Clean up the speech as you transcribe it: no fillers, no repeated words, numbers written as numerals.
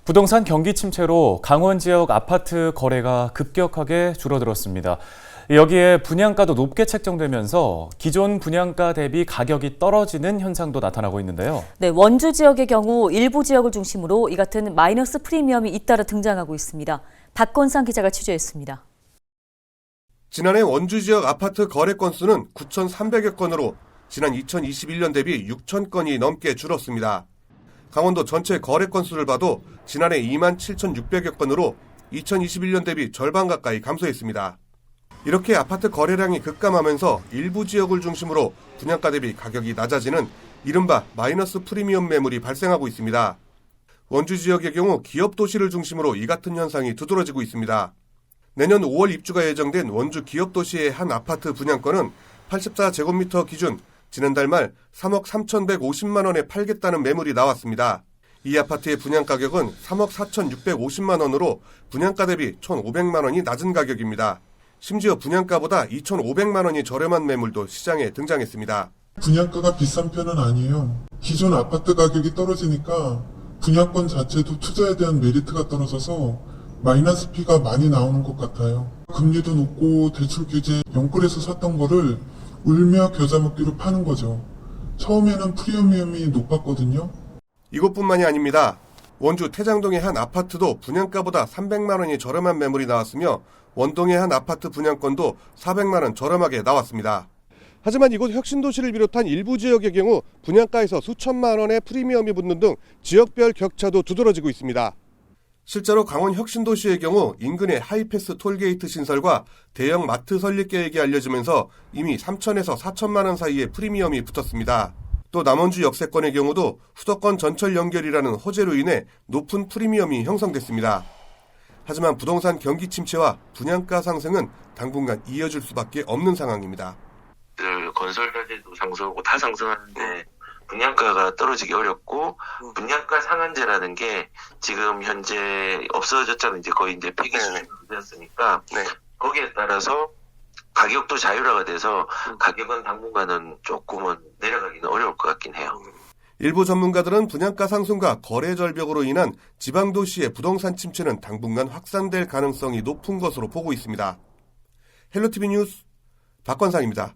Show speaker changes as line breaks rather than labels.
부동산 경기 침체로 강원 지역 아파트 거래가 급격하게 줄어들었습니다. 여기에 분양가도 높게 책정되면서 기존 분양가 대비 가격이 떨어지는 현상도 나타나고 있는데요.
네, 원주 지역의 경우 일부 지역을 중심으로 이 같은 마이너스 프리미엄이 잇따라 등장하고 있습니다. 박건상 기자가 취재했습니다.
지난해 원주 지역 아파트 거래 건수는 9,300여 건으로 지난 2021년 대비 6천 건이 넘게 줄었습니다. 강원도 전체 거래 건수를 봐도 지난해 27,600여 건으로 2021년 대비 절반 가까이 감소했습니다. 이렇게 아파트 거래량이 급감하면서 일부 지역을 중심으로 분양가 대비 가격이 낮아지는 이른바 마이너스 프리미엄 매물이 발생하고 있습니다. 원주 지역의 경우 기업 도시를 중심으로 이 같은 현상이 두드러지고 있습니다. 내년 5월 입주가 예정된 원주 기업 도시의 한 아파트 분양권은 84제곱미터 기준 지난달 말 3억 3,150만 원에 팔겠다는 매물이 나왔습니다. 이 아파트의 분양 가격은 3억 4,650만 원으로 분양가 대비 1,500만 원이 낮은 가격입니다. 심지어 분양가보다 2,500만 원이 저렴한 매물도 시장에 등장했습니다.
분양가가 비싼 편은 아니에요. 기존 아파트 가격이 떨어지니까 분양권 자체도 투자에 대한 메리트가 떨어져서 마이너스 피가 많이 나오는 것 같아요. 금리도 높고 대출 규제 영끌에서 샀던 거를 울며 겨자 먹기로 파는 거죠. 처음에는 프리미엄이 높았거든요.
이것뿐만이 아닙니다. 원주 태장동의 한 아파트도 분양가보다 300만 원이 저렴한 매물이 나왔으며 원동의 한 아파트 분양권도 400만 원 저렴하게 나왔습니다. 하지만 이곳 혁신도시를 비롯한 일부 지역의 경우 분양가에서 수천만 원의 프리미엄이 붙는 등 지역별 격차도 두드러지고 있습니다. 실제로 강원 혁신도시의 경우 인근의 하이패스 톨게이트 신설과 대형 마트 설립 계획이 알려지면서 이미 3천에서 4천만 원 사이의 프리미엄이 붙었습니다. 또 남원주 역세권의 경우도 수도권 전철 연결이라는 호재로 인해 높은 프리미엄이 형성됐습니다. 하지만 부동산 경기 침체와 분양가 상승은 당분간 이어질 수밖에 없는 상황입니다.
건설 가격도 상승하고 다 상승하는데 분양가가 떨어지기 어렵고 분양가 상한제라는 게 지금 현재 없어졌잖아요. 이제 거의 이제 폐기 수준이었으니까 거기에 따라서 가격도 자율화가 돼서 가격은 당분간은 조금은 내려가기는 어려울 것 같긴 해요.
일부 전문가들은 분양가 상승과 거래 절벽으로 인한 지방도시의 부동산 침체는 당분간 확산될 가능성이 높은 것으로 보고 있습니다. 헬로티비 뉴스 박건상입니다.